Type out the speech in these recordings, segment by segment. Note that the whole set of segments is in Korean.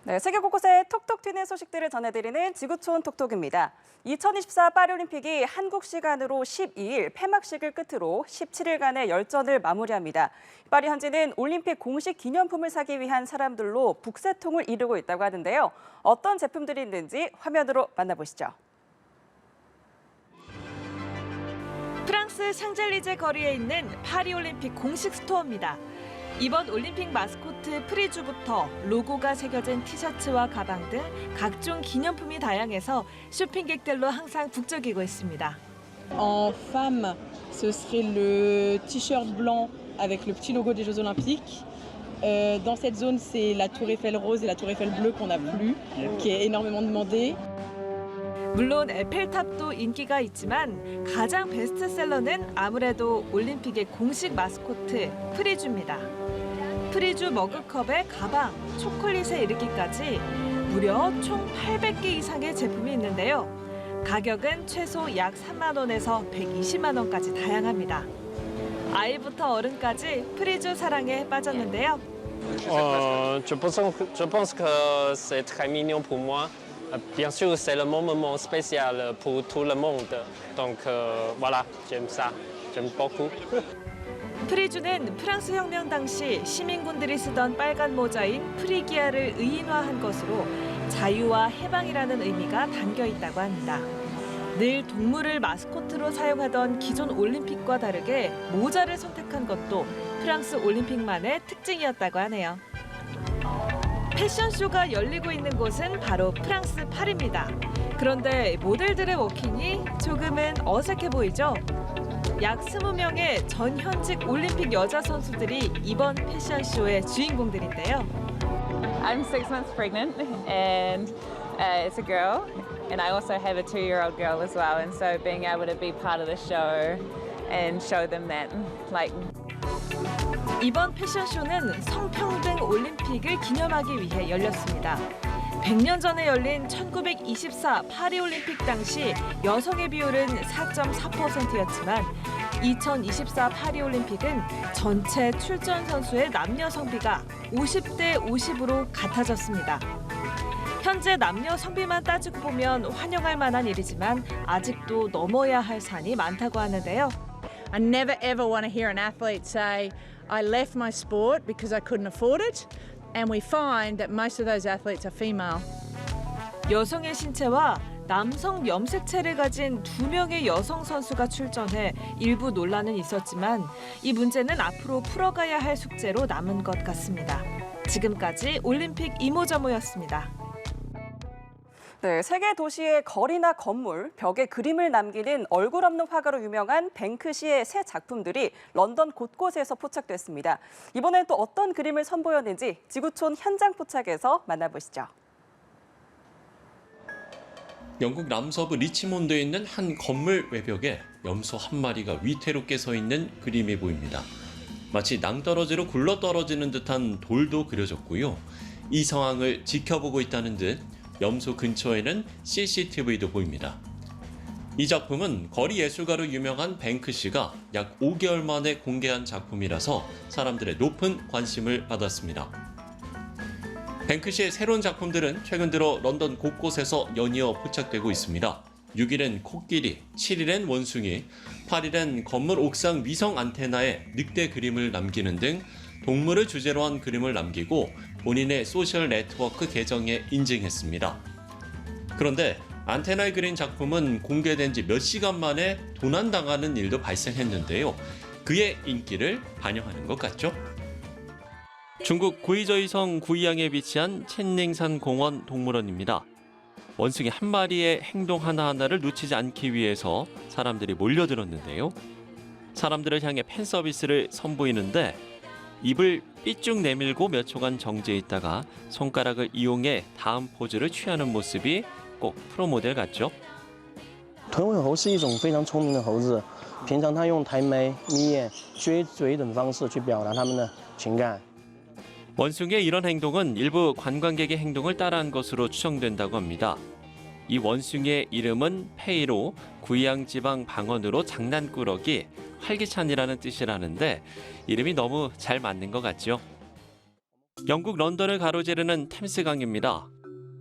네, 세계 곳곳에 톡톡 튀는 소식들을 전해드리는 지구촌 톡톡입니다. 2024 파리올림픽이 한국 시간으로 12일 폐막식을 끝으로 17일간의 열전을 마무리합니다. 파리 현지는 올림픽 공식 기념품을 사기 위한 사람들로 북새통을 이루고 있다고 하는데요. 어떤 제품들이 있는지 화면으로 만나보시죠. 프랑스 샹젤리제 거리에 있는 파리올림픽 공식 스토어입니다. 이번 올림픽 마스코트 프리주부터 로고가 새겨진 티셔츠와 가방 등 각종 기념품이 다양해서 쇼핑객들로 항상 북적이고 있습니다. En femme, ce serait le t-shirt blanc avec le petit logo des Jeux Olympiques. Dans cette zone, c'est la Tour Eiffel rose et la Tour Eiffel bleue qu'on n'a plus, qui est énormément demandée. 물론 에펠탑도 인기가 있지만 가장 베스트셀러는 아무래도 올림픽의 공식 마스코트 프리주입니다. 프리주 머그컵에 가방, 초콜릿에 이르기까지 무려 총 800개 이상의 제품이 있는데요. 가격은 최소 약 3만 원에서 120만 원까지 다양합니다. 아이부터 어른까지 프리주 사랑에 빠졌는데요. Je pense que c'est très mignon pour moi. Bien sûr, c'est le moment spécial pour tout le monde. Donc voilà, j'aime ça. J'aime beaucoup. 프리주는 프랑스 혁명 당시 시민군들이 쓰던 빨간 모자인 프리기아를 의인화한 것으로 자유와 해방이라는 의미가 담겨 있다고 합니다. 늘 동물을 마스코트로 사용하던 기존 올림픽과 다르게 모자를 선택한 것도 프랑스 올림픽만의 특징이었다고 하네요. 패션쇼가 열리고 있는 곳은 바로 프랑스 파리입니다. 그런데 모델들의 워킹이 조금은 어색해 보이죠? 약 20명의 전 현직 올림픽 여자 선수들이 이번 패션쇼의 주인공들인데요. I'm 6 months pregnant and it's a girl and I also have a 2-year-old girl as well, and so being able to be part of the show and show them that 이번 패션쇼는 성평등 올림픽을 기념하기 위해 열렸습니다. 100년 전에 열린 1924 파리올림픽 당시 여성의 비율은 4.4%였지만 2024 파리올림픽은 전체 출전 선수의 남녀 성비가 50대 50으로 같아졌습니다. 현재 남녀 성비만 따지고 보면 환영할 만한 일이지만 아직도 넘어야 할 산이 많다고 하는데요. I never ever want to hear an athlete say, I left my sport because I couldn't afford it. And we find that most of those athletes are female. 여성의 신체와 남성 염색체를 가진 2명의 여성 선수가 출전해 일부 논란은 있었지만 이 문제는 앞으로 풀어가야 할 숙제로 남은 것 같습니다. 지금까지 올림픽 이모저모였습니다. 네, 세계 도시의 거리나 건물, 벽에 그림을 남기는 얼굴 없는 화가로 유명한 뱅크시의 새 작품들이 런던 곳곳에서 포착됐습니다. 이번엔 또 어떤 그림을 선보였는지 지구촌 현장 포착에서 만나보시죠. 영국 남서부 리치몬드에 있는 한 건물 외벽에 염소 한 마리가 위태롭게 서 있는 그림이 보입니다. 마치 낭떠러지로 굴러떨어지는 듯한 돌도 그려졌고요. 이 상황을 지켜보고 있다는 듯 염소 근처에는 CCTV도 보입니다. 이 작품은 거리 예술가로 유명한 뱅크시가 약 5개월 만에 공개한 작품이라서 사람들의 높은 관심을 받았습니다. 뱅크시의 새로운 작품들은 최근 들어 런던 곳곳에서 연이어 포착되고 있습니다. 6일엔 코끼리, 7일엔 원숭이, 8일엔 건물 옥상 위성 안테나에 늑대 그림을 남기는 등 동물을 주제로 한 그림을 남기고 본인의 소셜 네트워크 계정에 인증했습니다. 그런데 안테나에 그린 작품은 공개된 지 몇 시간 만에 도난당하는 일도 발생했는데요. 그의 인기를 반영하는 것 같죠? 중국 구이저이성 구이양에 위치한 첸닝산 공원 동물원입니다. 원숭이 한 마리의 행동 하나하나를 놓치지 않기 위해서 사람들이 몰려들었는데요. 사람들을 향해 팬 서비스를 선보이는데 입을 삐쭉 내밀고 몇 초간 정지해 있다가 손가락을 이용해 다음 포즈를 취하는 모습이 꼭 프로모델 같죠? 豚尾猴是一种非常聪明的猴子，平常它用抬眉、眯眼、撅嘴等方式去表达它们的情感。 원숭이의 이런 행동은 일부 관광객의 행동을 따라한 것으로 추정된다고 합니다. 이 원숭이의 이름은 페이로 구이양 지방 방언으로 장난꾸러기, 활기찬이라는 뜻이라는데 이름이 너무 잘 맞는 것 같죠? 영국 런던을 가로지르는 템스강입니다.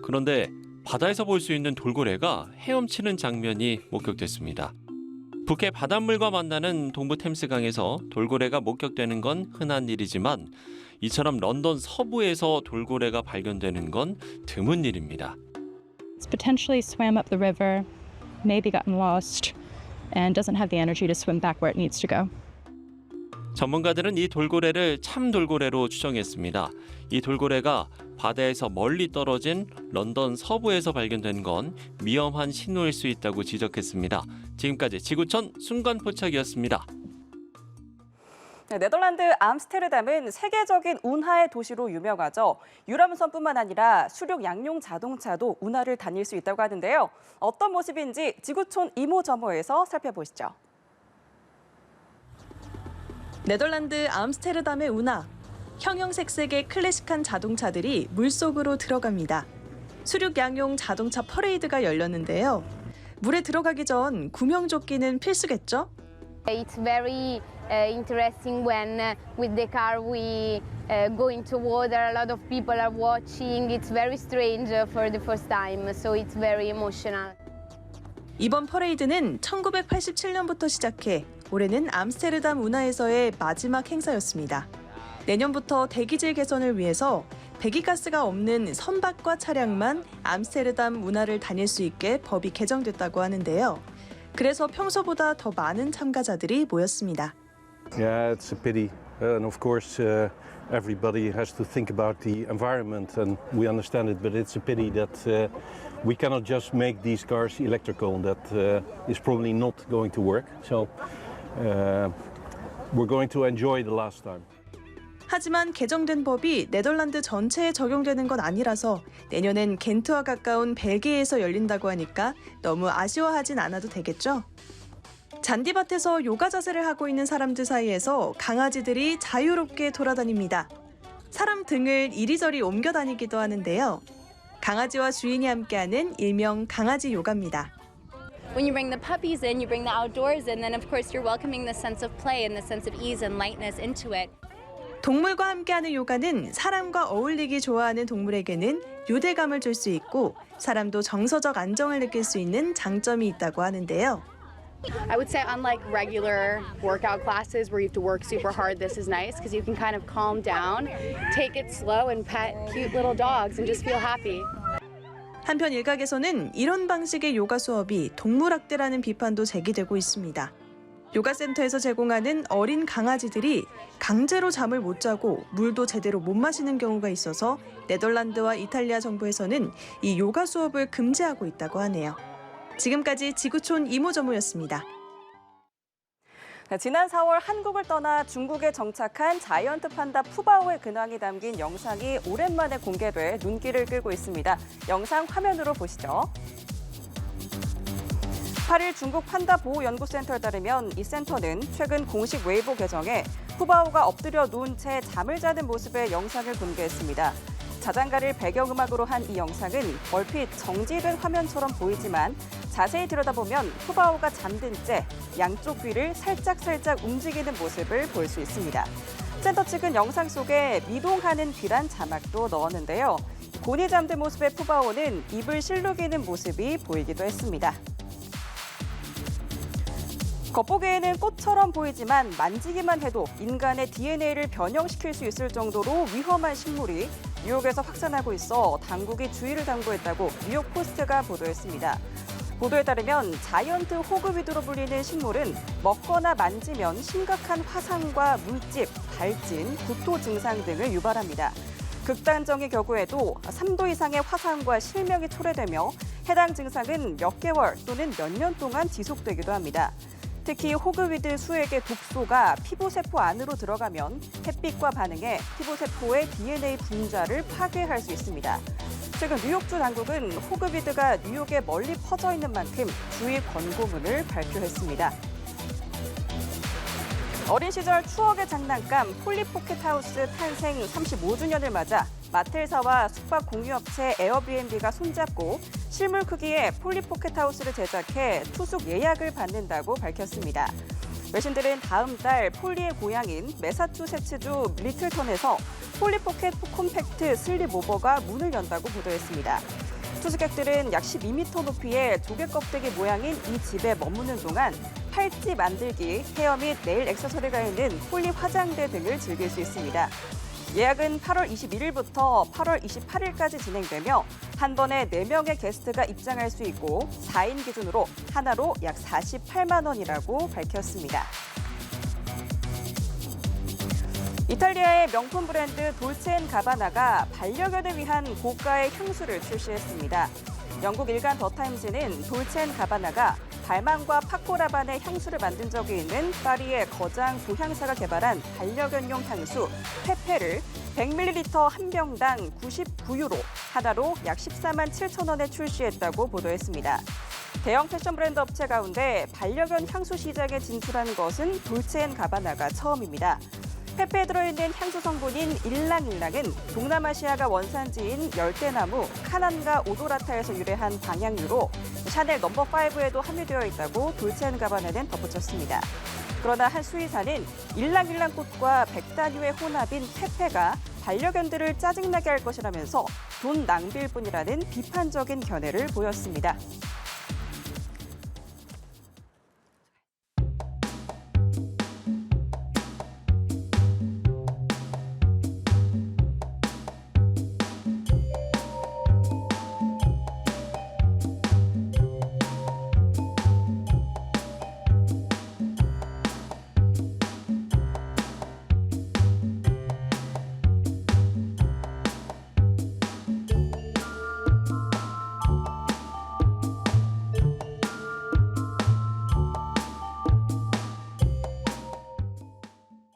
그런데 바다에서 볼 수 있는 돌고래가 헤엄치는 장면이 목격됐습니다. 북해 바닷물과 만나는 동부 템스강에서 돌고래가 목격되는 건 흔한 일이지만 이처럼 런던 서부에서 돌고래가 발견되는 건 드문 일입니다. It's potentially swam up the river, maybe gotten lost, and doesn't have the energy to swim back where it needs to go. 전문가들은 이 돌고래를 참 돌고래로 추정했습니다. 이 돌고래가 바다에서 멀리 떨어진 런던 서부에서 발견된 건 위험한 신호일 수 있다고 지적했습니다. 지금까지 지구촌 순간포착이었습니다. 네, 네덜란드 암스테르담은 세계적인 운하의 도시로 유명하죠. 유람선뿐만 아니라 수륙 양용 자동차도 운하를 다닐 수 있다고 하는데요. 어떤 모습인지 지구촌 이모저모에서 살펴보시죠. 네덜란드 암스테르담의 운하. 형형색색의 클래식한 자동차들이 물속으로 들어갑니다. 수륙 양용 자동차 퍼레이드가 열렸는데요. 물에 들어가기 전 구명조끼는 필수겠죠? It's very interesting when with the car we go into water. A lot of people are watching. It's very strange for the first time, so it's very emotional. 이번 퍼레이드는 1987년부터 시작해 올해는 암스테르담 운하에서의 마지막 행사였습니다. 내년부터 대기질 개선을 위해서 배기가스가 없는 선박과 차량만 암스테르담 운하를 다닐 수 있게 법이 개정됐다고 하는데요. 그래서 평소보다 더 많은 참가자들이 모였습니다. Yeah, it's a pity. And of course, everybody has to think about the environment, and we understand it. But it's a pity that we cannot just make these cars electrical. That is probably not going to work. So we're going to enjoy the last time. 하지만 개정된 법이 네덜란드 전체에 적용되는 건 아니라서 내년엔 겐트와 가까운 벨기에에서 열린다고 하니까 너무 아쉬워하진 않아도 되겠죠? 잔디밭에서 요가 자세를 하고 있는 사람들 사이에서 강아지들이 자유롭게 돌아다닙니다. 사람 등을 이리저리 옮겨 다니기도 하는데요. 강아지와 주인이 함께하는 일명 강아지 요가입니다. When you bring the puppies in, you bring the outdoors in, then of course you're welcoming the sense of play and the sense of ease and lightness into it. 동물과 함께하는 요가는 사람과 어울리기 좋아하는 동물에게는 유대감을 줄 수 있고 사람도 정서적 안정을 느낄 수 있는 장점이 있다고 하는데요. I would say unlike regular workout classes where you have to work super hard, this is nice because you can kind of calm down, take it slow and pet cute little dogs and just feel happy. 한편 일각에서는 이런 방식의 요가 수업이 동물학대라는 비판도 제기되고 있습니다. 요가센터에서 제공하는 어린 강아지들이 강제로 잠을 못 자고 물도 제대로 못 마시는 경우가 있어서 네덜란드와 이탈리아 정부에서는 이 요가 수업을 금지하고 있다고 하네요. 지금까지 지구촌 이모저모였습니다. 지난 4월 한국을 떠나 중국에 정착한 자이언트 판다 푸바오의 근황이 담긴 영상이 오랜만에 공개돼 눈길을 끌고 있습니다. 영상 화면으로 보시죠. 8일 중국 판다 보호연구센터에 따르면 이 센터는 최근 공식 웨이보 계정에 푸바오가 엎드려 누운 채 잠을 자는 모습의 영상을 공개했습니다. 자장가를 배경음악으로 한 이 영상은 얼핏 정지된 화면처럼 보이지만 자세히 들여다보면 푸바오가 잠든 채 양쪽 귀를 살짝살짝 움직이는 모습을 볼 수 있습니다. 센터 측은 영상 속에 미동하는 귀란 자막도 넣었는데요. 곤히 잠든 모습의 푸바오는 입을 실룩이는 모습이 보이기도 했습니다. 겉보기에는 꽃처럼 보이지만 만지기만 해도 인간의 DNA를 변형시킬 수 있을 정도로 위험한 식물이 뉴욕에서 확산하고 있어 당국이 주의를 당부했다고 뉴욕 포스트가 보도했습니다. 보도에 따르면 자이언트 호그위드로 불리는 식물은 먹거나 만지면 심각한 화상과 물집, 발진, 구토 증상 등을 유발합니다. 극단적인 경우에도 3도 이상의 화상과 실명이 초래되며 해당 증상은 몇 개월 또는 몇 년 동안 지속되기도 합니다. 특히 호그위드 수액의 독소가 피부세포 안으로 들어가면 햇빛과 반응해 피부세포의 DNA 분자를 파괴할 수 있습니다. 최근 뉴욕주 당국은 호그위드가 뉴욕에 멀리 퍼져 있는 만큼 주의 권고문을 발표했습니다. 어린 시절 추억의 장난감 폴리포켓하우스 탄생 35주년을 맞아 마텔사와 숙박 공유업체 에어비앤비가 손잡고 실물 크기의 폴리포켓하우스를 제작해 투숙 예약을 받는다고 밝혔습니다. 외신들은 다음 달 폴리의 고향인 매사추세츠주 리틀턴에서 폴리포켓 콤팩트 슬립 오버가 문을 연다고 보도했습니다. 투숙객들은 약 12m 높이의 조개 껍데기 모양인 이 집에 머무는 동안 팔찌 만들기, 헤어 및 네일 액세서리가 있는 폴리 화장대 등을 즐길 수 있습니다. 예약은 8월 21일부터 8월 28일까지 진행되며 한 번에 4명의 게스트가 입장할 수 있고 4인 기준으로 하나로 약 48만 원이라고 밝혔습니다. 이탈리아의 명품 브랜드 돌체앤가바나가 반려견을 위한 고가의 향수를 출시했습니다. 영국 일간 더타임즈는 돌체앤가바나가 발망과 파코라반의 향수를 만든 적이 있는 파리의 거장 보향사가 개발한 반려견용 향수 페페를 100ml 한 병당 99유로, 하나로 약 14만 7천 원에 출시했다고 보도했습니다. 대형 패션 브랜드 업체 가운데 반려견 향수 시장에 진출한 것은 돌체앤가바나가 처음입니다. 페페에 들어있는 향수 성분인 일랑일랑은 동남아시아가 원산지인 열대나무 카난가 오도라타에서 유래한 방향류로 샤넬 넘버5에도 함유되어 있다고 돌체앤가바나는 덧붙였습니다. 그러나 한 수의사는 일랑일랑꽃과 백단유의 혼합인 페페가 반려견들을 짜증나게 할 것이라면서 돈 낭비일 뿐이라는 비판적인 견해를 보였습니다.